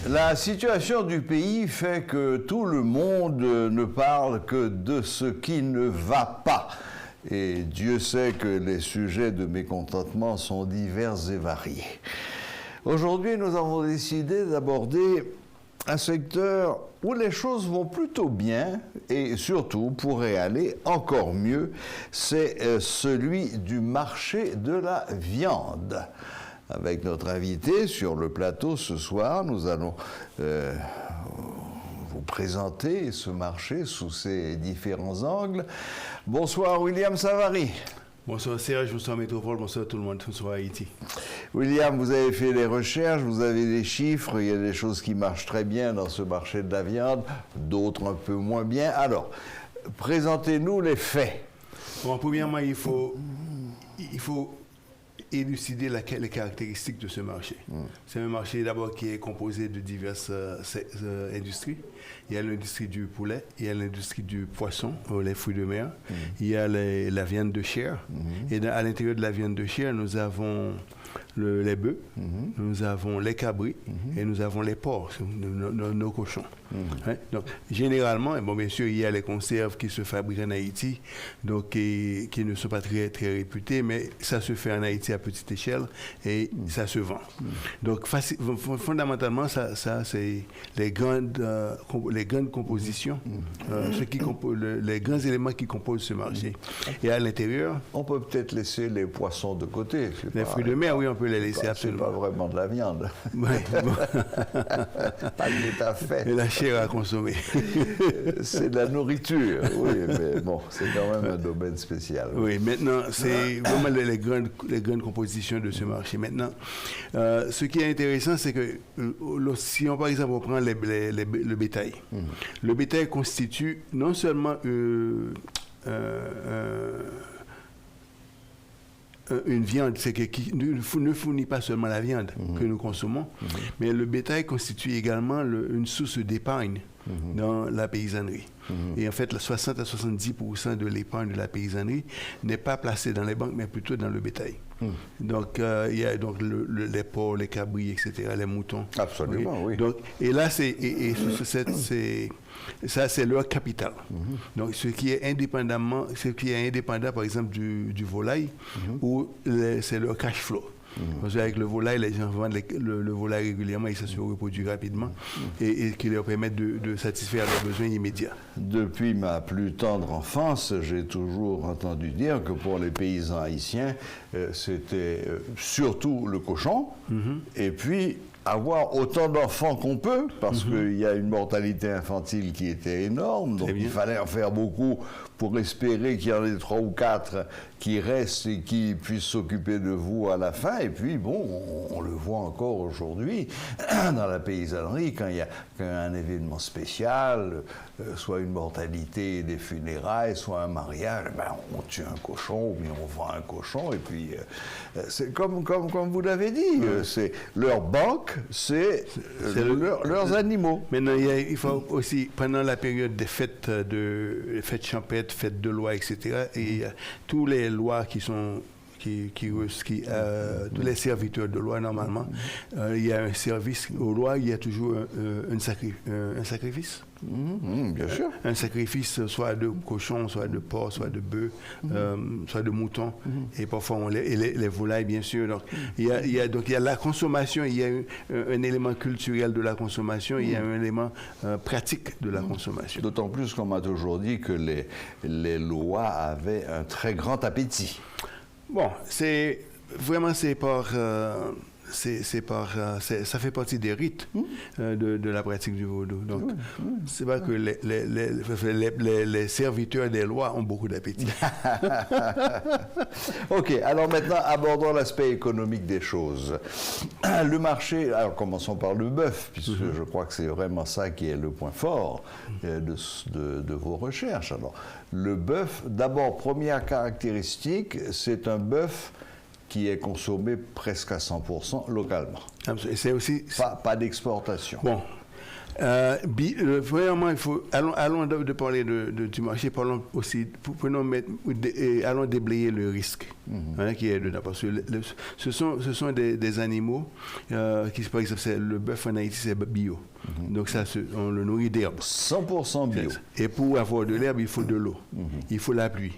La situation du pays fait que tout le monde ne parle que de ce qui ne va pas. Et Dieu sait que les sujets de mécontentement sont divers et variés. Aujourd'hui, nous avons décidé d'aborder un secteur où les choses vont plutôt bien et surtout pourraient aller encore mieux, c'est celui du marché de la viande. Avec notre invité sur le plateau ce soir, nous allons vous présenter ce marché sous ses différents angles. Bonsoir William Savary. Bonsoir Serge, bonsoir Métropole, bonsoir tout le monde, bonsoir Haïti. William, vous avez fait des recherches, vous avez des chiffres, il y a des choses qui marchent très bien dans ce marché de la viande, d'autres un peu moins bien. Alors, présentez-nous les faits. Bon, premièrement, il faut élucider les caractéristiques de ce marché. C'est un marché d'abord qui est composé de diverses industries. Il y a l'industrie du poulet, il y a l'industrie du poisson, les fruits de mer, il y a la viande de chair. Et à l'intérieur de la viande de chair, nous avons les bœufs, nous avons les cabris et nous avons les porcs, nos cochons. Hein? Donc, généralement, bon, bien sûr, il y a les conserves qui se fabriquent en Haïti, donc qui ne sont pas très, très réputées, mais ça se fait en Haïti à petite échelle et ça se vend. Donc, fondamentalement, ça c'est les grandes compositions, les grands éléments qui composent ce marché. Et à l'intérieur... On peut peut-être laisser les poissons de côté. Les fruits de mer, oui, on peut les laisser, absolument. C'est pas vraiment de la viande. Ouais, bon. Pas tout à fait. Et la chair à consommer. C'est de la nourriture, oui, mais bon, c'est quand même un domaine spécial. Oui, maintenant, c'est vraiment les grandes compositions de ce marché. Maintenant, ce qui est intéressant, c'est que si on, par exemple, on prend le bétail, le bétail constitue non seulement une viande, qui ne fournit pas seulement la viande que nous consommons, mais le bétail constitue également une source d'épargne dans la paysannerie. Et en fait, 60 à 70% de l'épargne de la paysannerie n'est pas placée dans les banques, mais plutôt dans le bétail. Donc, il y a donc les porcs, les cabris, etc., les moutons. Absolument, oui. Donc, et là, ça, c'est leur capital. Donc, ce qui est indépendant, par exemple, du volaille, où c'est leur cash flow. Parce qu'avec le volaille, les gens vendent le volaille régulièrement et ça se reproduit rapidement et qui leur permet de satisfaire leurs besoins immédiats. Depuis ma plus tendre enfance, j'ai toujours entendu dire que pour les paysans haïtiens, c'était surtout le cochon et puis avoir autant d'enfants qu'on peut, parce qu'il y a une mortalité infantile qui était énorme, donc il fallait en faire beaucoup pour espérer qu'il y en ait 3 ou 4 qui restent et qui puissent s'occuper de vous à la fin. Et puis, bon, on le voit encore aujourd'hui dans la paysannerie, quand il y a un événement spécial, soit une mortalité des funérailles, soit un mariage, ben, on tue un cochon, ou bien on vend un cochon, et puis c'est comme vous l'avez dit, c'est leur banque, c'est leurs animaux. Maintenant, il faut aussi, pendant la période des fêtes champêtres, fêtes de loi, etc., et tous les lois tous les serviteurs de loi, normalement, il y a un service aux lois, il y a toujours un sacrifice. Bien sûr. Un sacrifice soit de cochon, soit de porc, soit de bœuf, soit de mouton, et parfois les volailles, bien sûr. Donc, il y a la consommation, il y a un élément culturel de la consommation, il y a un élément pratique de la consommation. D'autant plus qu'on m'a toujours dit que les lois avaient un très grand appétit. Bon, ça fait partie des rites de la pratique du vaudou. Donc, c'est pas que les serviteurs des lois ont beaucoup d'appétit. OK, alors maintenant, abordons l'aspect économique des choses. Le marché, alors commençons par le bœuf, puisque je crois que c'est vraiment ça qui est le point fort de vos recherches. Alors, le bœuf, d'abord, première caractéristique, c'est un bœuf qui est consommé presque à 100% localement. C'est aussi... Pas d'exportation. Bon, Vraiment, allons de parler du marché, parlons aussi, allons déblayer le risque qui est dedans. Parce que ce sont des animaux qui, par exemple, le bœuf en Haïti, c'est bio. Donc ça, on le nourrit d'herbe. 100% bio. Et pour avoir de l'herbe, il faut de l'eau. Il faut la pluie.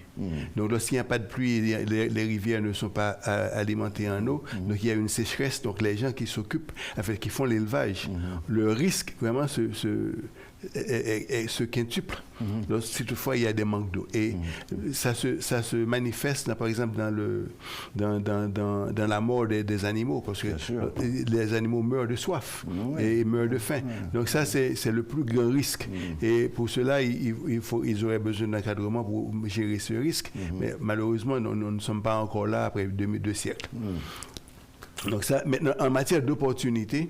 Donc lorsqu'il n'y a pas de pluie, les rivières ne sont pas alimentées en eau. Donc il y a une sécheresse. Donc les gens qui s'occupent, qui font l'élevage, le risque vraiment se quintuple. Donc, si toutefois il y a des manques d'eau. Et ça se manifeste, par exemple, dans la mort des animaux, parce que les animaux meurent de soif et meurent de faim. Donc ça, c'est le plus grand risque. Et pour cela, ils auraient besoin d'encadrement pour gérer ce risque. Mais malheureusement, nous ne sommes pas encore là après 2 siècles. Donc ça, maintenant, en matière d'opportunité,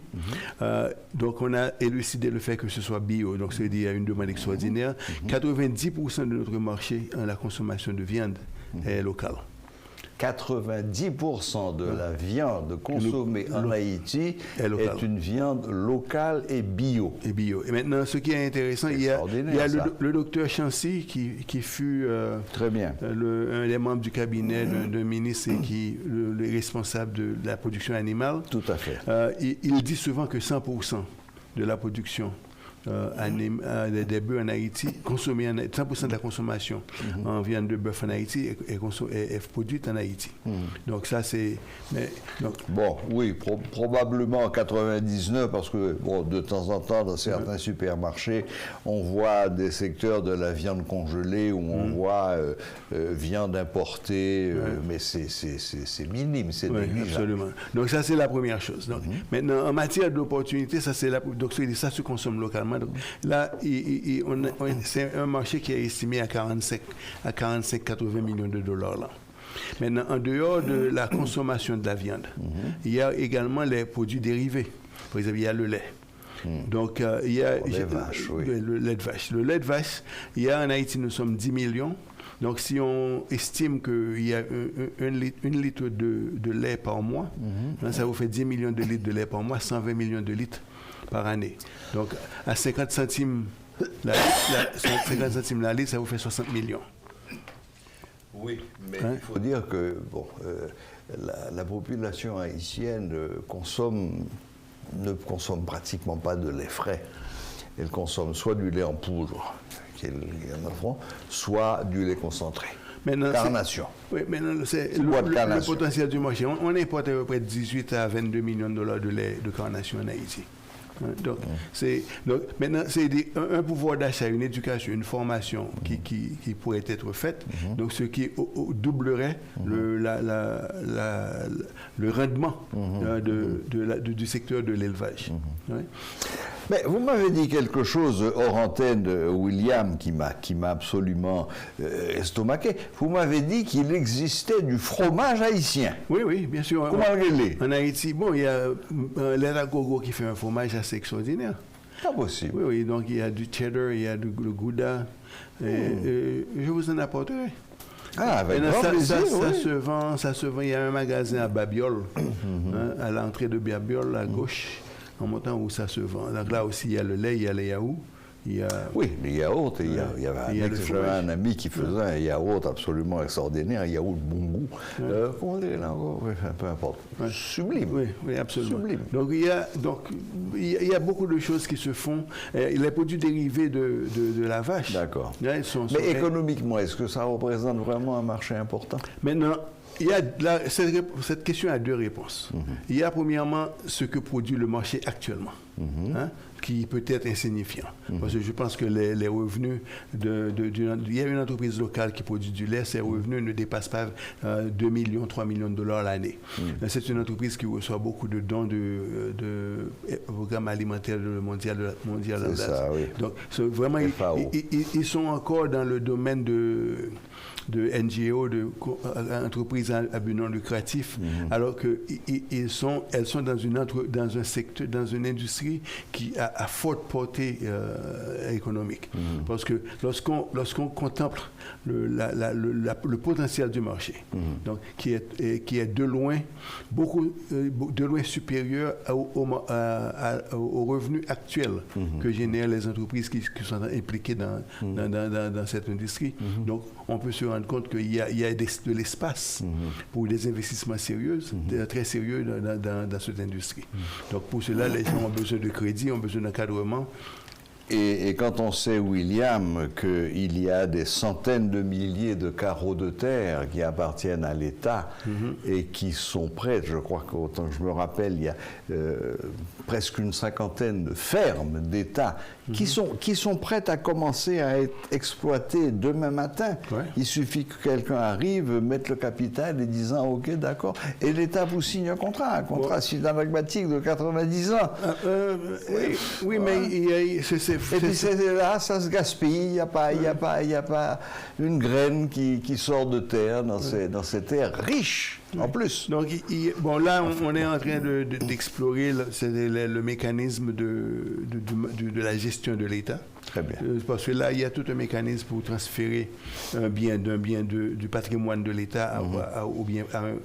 donc on a élucidé le fait que ce soit bio, donc c'est-à-dire qu'il y a une demande extraordinaire. 90% de notre marché en la consommation de viande est locale. 90% de la viande consommée en Haïti est une viande locale et bio. Et maintenant, ce qui est intéressant, il y a le docteur Chancy qui fut très bien. Un des membres du cabinet d'un ministre et qui le responsable de la production animale. Tout à fait. Il dit souvent que 100% de la production des bœufs en Haïti, 100% de la consommation en viande de bœuf en Haïti est produite en Haïti. Donc ça, c'est... Bon, oui, probablement en 99, parce que bon, de temps en temps, dans certains supermarchés, on voit des secteurs de la viande congelée où on voit viande importée, mais c'est minime, c'est négligeable. Absolument. Donc ça, c'est la première chose. Donc, maintenant, en matière d'opportunité, ça se consomme localement. Donc, là, c'est un marché qui est estimé à 45-80 millions de dollars. Là. Maintenant, en dehors de la consommation de la viande, il y a également les produits dérivés. Par exemple, il y a le lait. Donc, il y a le lait de vache. Le lait de vache, il y a en Haïti, nous sommes 10 millions. Donc, si on estime qu'il y a une litre de lait par mois, ça vous fait 10 millions de litres de lait par mois, 120 millions de litres par année. Donc, à 50 centimes la litre, ça vous fait 60 millions. Oui, mais il faut dire que bon, la population haïtienne ne consomme pratiquement pas de lait frais. Elle consomme soit du lait en poudre, qui est en offrant, soit du lait concentré. Carnation. Oui, maintenant, c'est le potentiel du marché. On importe à peu près 18 à 22 millions de dollars de lait de carnation en Haïti. Donc, maintenant, c'est un pouvoir d'achat, une éducation, une formation qui pourrait être faite, donc ce qui doublerait le rendement du secteur de l'élevage. Mais vous m'avez dit quelque chose hors antenne, William, qui m'a absolument estomaqué. Vous m'avez dit qu'il existait du fromage haïtien. Oui, bien sûr. Comment il est? En Haïti, bon, il y a l'Era Gogo qui fait un fromage assez extraordinaire. Pas possible. Oui, donc il y a du cheddar, il y a du Gouda. Je vous en apporterai. Ah, avec grand plaisir, ça se vend. Il y a un magasin à Babiole, à l'entrée de Babiole, à gauche. En montant où ça se vend. Donc là aussi, il y a le lait, il y a les yaourts. Oui, les yaourts, j'avais un ami qui faisait un yaourt absolument extraordinaire, un yaourt de bon goût. Comment dire là encore? Peu importe. Sublime. Oui, absolument. Sublime. Donc il y a beaucoup de choses qui se font. Les produits dérivés de la vache. D'accord. Mais économiquement, est-ce que ça représente vraiment un marché important? Maintenant, cette question a 2 réponses. Il y a premièrement ce que produit le marché actuellement, qui peut être insignifiant. Parce que je pense que les revenus il y a une entreprise locale qui produit du lait, ses revenus ne dépassent pas 2 millions, 3 millions de dollars l'année. C'est une entreprise qui reçoit beaucoup de dons de programme alimentaire mondial. C'est ça, oui. Donc, vraiment, ils sont encore dans le domaine de NGO, d'entreprises à but non lucratif, alors qu'elles sont dans un secteur, dans une industrie qui a à forte portée économique. Parce que lorsqu'on contemple le potentiel du marché, donc, qui est de loin supérieur à au revenu actuel que génèrent les entreprises qui sont impliquées dans cette industrie. Donc, on peut se rendre compte qu'il y a de l'espace pour des investissements sérieux, très sérieux dans cette industrie. Donc, pour cela, les gens ont besoin de crédit, ont besoin d'encadrement. Et quand on sait, William, qu'il y a des centaines de milliers de carreaux de terre qui appartiennent à l'État et qui sont prêts, je crois qu'autant que je me rappelle, il y a presque une cinquantaine de fermes d'État qui sont prêtes à commencer à être exploitées demain matin. Ouais. Il suffit que quelqu'un arrive, mette le capital et disant « Ok, d'accord ». Et l'État vous signe un contrat synalagmatique de 90 ans. Oui, mais c'est... Et puis là, ça se gaspille, il n'y a pas une graine qui sort de terre dans ces terres riches, en plus. Donc, là, on est en train d'explorer le mécanisme de la gestion de l'État. Très bien. Parce que là, il y a tout un mécanisme pour transférer un bien du patrimoine de l'État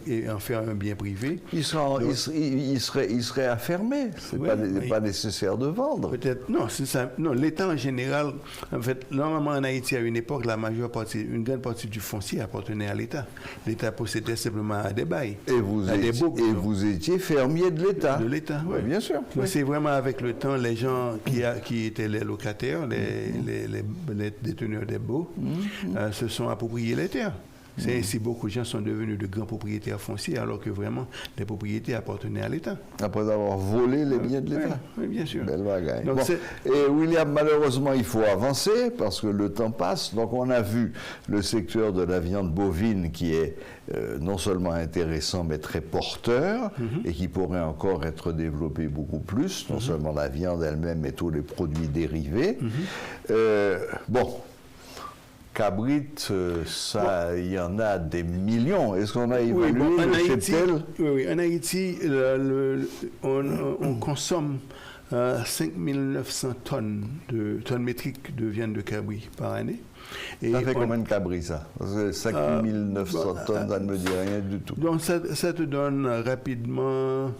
et en faire un bien privé. Il serait affermé. C'est pas nécessaire de vendre. Peut-être, non, c'est ça. Non, l'État en général, en fait, normalement en Haïti, à une époque, une grande partie du foncier appartenait à l'État. L'État possédait simplement des bails. Et vous étiez fermier de l'État. De l'État, oui. Bien sûr. Oui. C'est vraiment avec le temps, les gens qui étaient les locataires, les déteneurs des baux, se sont appropriés les terres. C'est ainsi beaucoup de gens sont devenus de grands propriétaires fonciers alors que vraiment les propriétés appartenaient à l'État. Après avoir volé les biens de l'État. Oui, bien sûr. Belle bagaille. Bon. Et William, malheureusement, il faut avancer parce que le temps passe. Donc on a vu le secteur de la viande bovine qui est non seulement intéressant mais très porteur et qui pourrait encore être développé beaucoup plus, non seulement la viande elle-même mais tous les produits dérivés. Cabrit, ça, il y en a des millions. Est-ce qu'on a évalué le cheptel? Oui, en Haïti, on consomme 5900 tonnes métriques de viande de cabri par année. Et ça fait combien de cabri, ça? Parce que 5900 tonnes, ça ne me dit rien du tout. Donc, ça te donne rapidement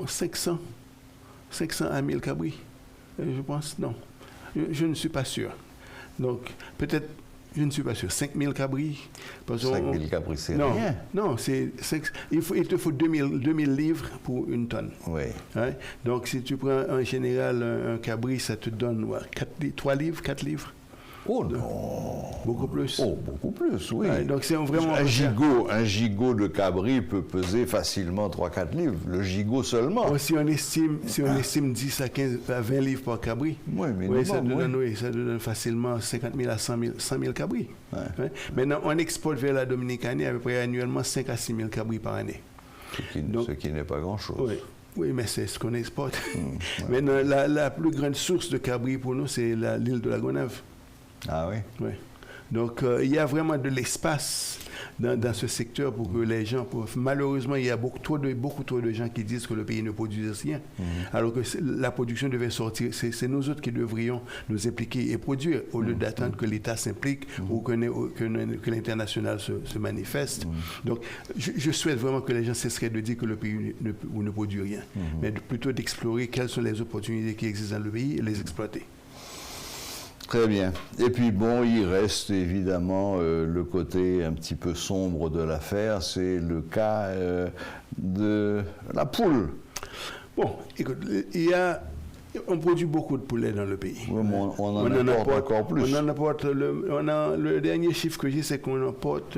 500 à 1000 cabris, je pense. Non, je ne suis pas sûr. Donc, peut-être, je ne suis pas sûr, 5000 cabris. 5000 cabris, c'est rien. Non, il te faut 2000 livres pour une tonne. Oui. Hein? Donc, si tu prends en général un cabri, ça te donne 3 livres, 4 livres. Oh non! Beaucoup plus. Oh, beaucoup plus, oui. Ouais, donc c'est vraiment un gigot de cabri peut peser facilement 3-4 livres. Le gigot seulement. Oh, si on estime 10 à 20 livres par cabri, ça te donne facilement 50 000 à 100 000 cabris. Ouais. Ouais. Maintenant, on exporte vers la Dominicanie à peu près annuellement 5 à 6 000 cabris par année. Ce qui n'est pas grand-chose. Oui, mais c'est ce qu'on exporte. Maintenant, la plus grande source de cabri pour nous, c'est l'île de la Gonâve. Ah oui? Oui. Donc, il y a vraiment de l'espace dans ce secteur pour que les gens... Malheureusement, il y a beaucoup trop de gens qui disent que le pays ne produit rien, alors que la production devait sortir. C'est nous autres qui devrions nous impliquer et produire, au lieu d'attendre que l'État s'implique ou que l'international se manifeste. Donc, je souhaite vraiment que les gens cesseraient de dire que le pays ne produit rien, mais plutôt d'explorer quelles sont les opportunités qui existent dans le pays et les exploiter. Très bien. Et puis bon, il reste évidemment le côté un petit peu sombre de l'affaire, c'est le cas de la poule. Bon, écoute, on produit beaucoup de poulets dans le pays. Oui, mais on en importe encore plus. On en importe, le dernier chiffre que j'ai, c'est qu'on importe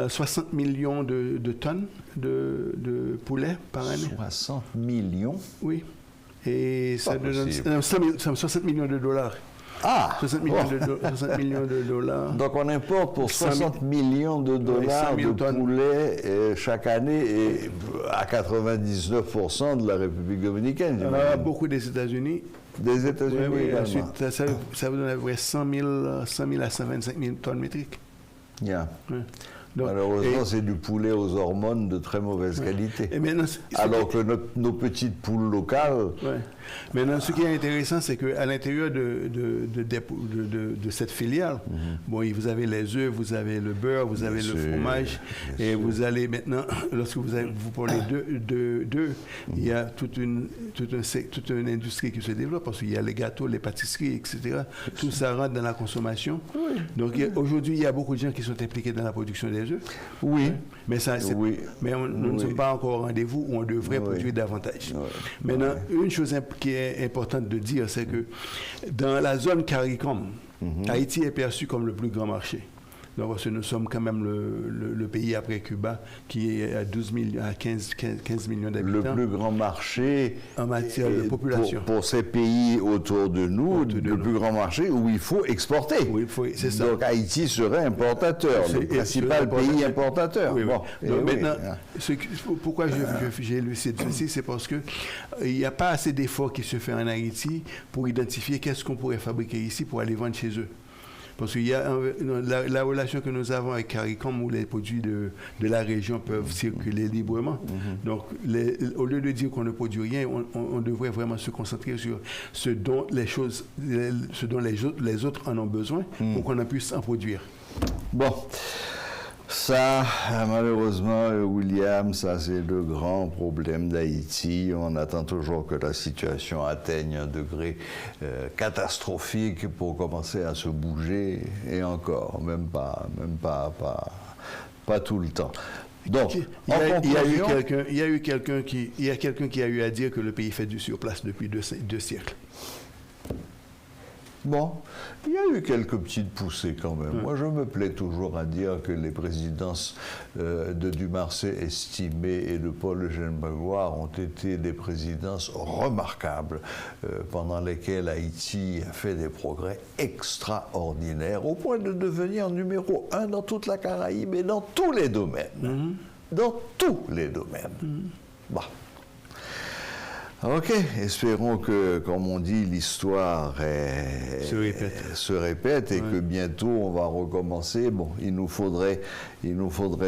60 millions de tonnes de poulets par année. 60 millions? Oui. Et ça donne 60 millions de dollars. Ah! 60 millions de dollars. Donc on importe pour 60 millions de dollars de poulets chaque année et à 99% de la République dominicaine. Beaucoup des États-Unis. Des États-Unis également. Ensuite, ça vous donne à peu près 100 000 à 125 000 tonnes métriques. Yeah. Ouais. Donc, malheureusement, c'est du poulet aux hormones de très mauvaise qualité. Et maintenant, alors que nos petites poules locales... Ouais. Maintenant, ce qui est intéressant, c'est qu'à l'intérieur de cette filiale, bon, vous avez les œufs, vous avez le beurre, vous avez le fromage, et vous allez maintenant, lorsque vous parlez d'œufs, il y a toute une industrie qui se développe, parce qu'il y a les gâteaux, les pâtisseries, etc. Tout ça rentre dans la consommation. Oui. Donc aujourd'hui, il y a beaucoup de gens qui sont impliqués dans la production des œufs. Oui. Mais, mais nous ne sommes pas encore au rendez-vous où on devrait produire davantage. Maintenant, une chose qui est importante de dire, c'est que dans la zone CARICOM, Haïti est perçu comme le plus grand marché. Donc, parce que nous sommes quand même le pays après Cuba qui est à 15 millions d'habitants. Le plus grand marché en matière de population. Pour ces pays autour de nous, le plus grand marché où il faut exporter. Oui, c'est ça. Donc Haïti serait importateur, le principal pays importateur. Oui, bon. Donc, maintenant, pourquoi j'ai élucidé ceci, c'est parce qu'il n'y a pas assez d'efforts qui se font en Haïti pour identifier qu'est-ce qu'on pourrait fabriquer ici pour aller vendre chez eux. Parce qu'il y a la relation que nous avons avec CARICOM où les produits de la région peuvent circuler librement. Donc, au lieu de dire qu'on ne produit rien, on devrait vraiment se concentrer sur ce dont les autres en ont besoin pour qu'on en puisse en produire. Bon. Ça, malheureusement, William, ça c'est le grand problème d'Haïti. On attend toujours que la situation atteigne un degré catastrophique pour commencer à se bouger, et encore, même pas tout le temps. Donc, il y a quelqu'un qui a eu à dire que le pays fait du surplace depuis deux siècles. Bon, il y a eu quelques petites poussées quand même. Moi, je me plais toujours à dire que les présidences de Dumarsais estimé et de Paul-Eugène Magloire ont été des présidences remarquables pendant lesquelles Haïti a fait des progrès extraordinaires au point de devenir numéro 1 dans toute la Caraïbe et dans tous les domaines. Dans tous les domaines. Bon. Ok, espérons que, comme on dit, l'histoire se répète et que bientôt on va recommencer. Bon, il nous faudrait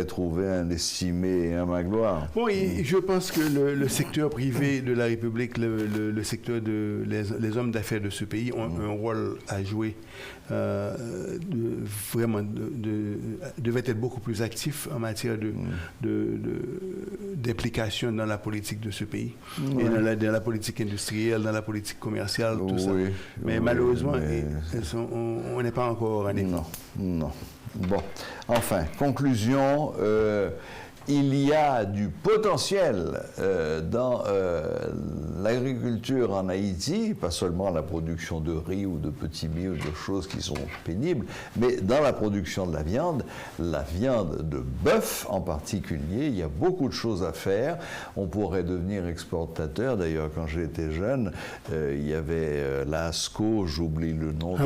trouver un estimé et un Magloire. Oui, je pense que le secteur privé de la République, le secteur les hommes d'affaires de ce pays ont un rôle à jouer. Devait être beaucoup plus actif en matière d'implication dans la politique de ce pays et dans la politique industrielle, dans la politique commerciale, tout ça. Mais malheureusement, on n'est pas encore au rendez-vous. Non. Bon, enfin, conclusion. Il y a du potentiel dans l'agriculture en Haïti, pas seulement la production de riz ou de petits mie ou de choses qui sont pénibles, mais dans la production de la viande de bœuf en particulier, il y a beaucoup de choses à faire. On pourrait devenir exportateur. D'ailleurs, quand j'étais jeune, il y avait la ASCO, j'oublie le nom.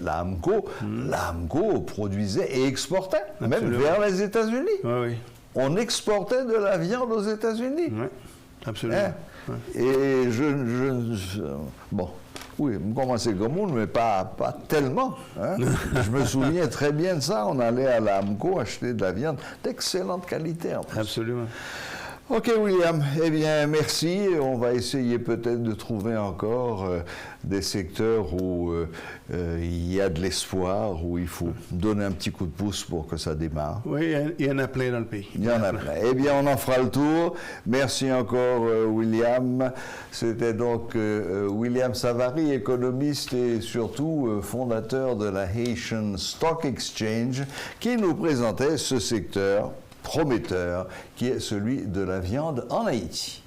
La AMCO. La AMCO produisait et exportait, même vers les États-Unis. Oui. On exportait de la viande aux États-Unis. Oui, absolument. Et bon, oui, on commençait comme on, mais pas tellement. Je me souviens très bien de ça. On allait à la AMCO acheter de la viande d'excellente qualité. En plus. Absolument. Ok, William. Eh bien, merci. On va essayer peut-être de trouver encore des secteurs où il y a de l'espoir, où il faut donner un petit coup de pouce pour que ça démarre. Oui, il y en a plein dans le pays. Il y en a plein. Eh bien, on en fera le tour. Merci encore, William. C'était donc William Savary, économiste et surtout fondateur de la Haitian Stock Exchange, qui nous présentait ce secteur prometteur qui est celui de la viande en Haïti.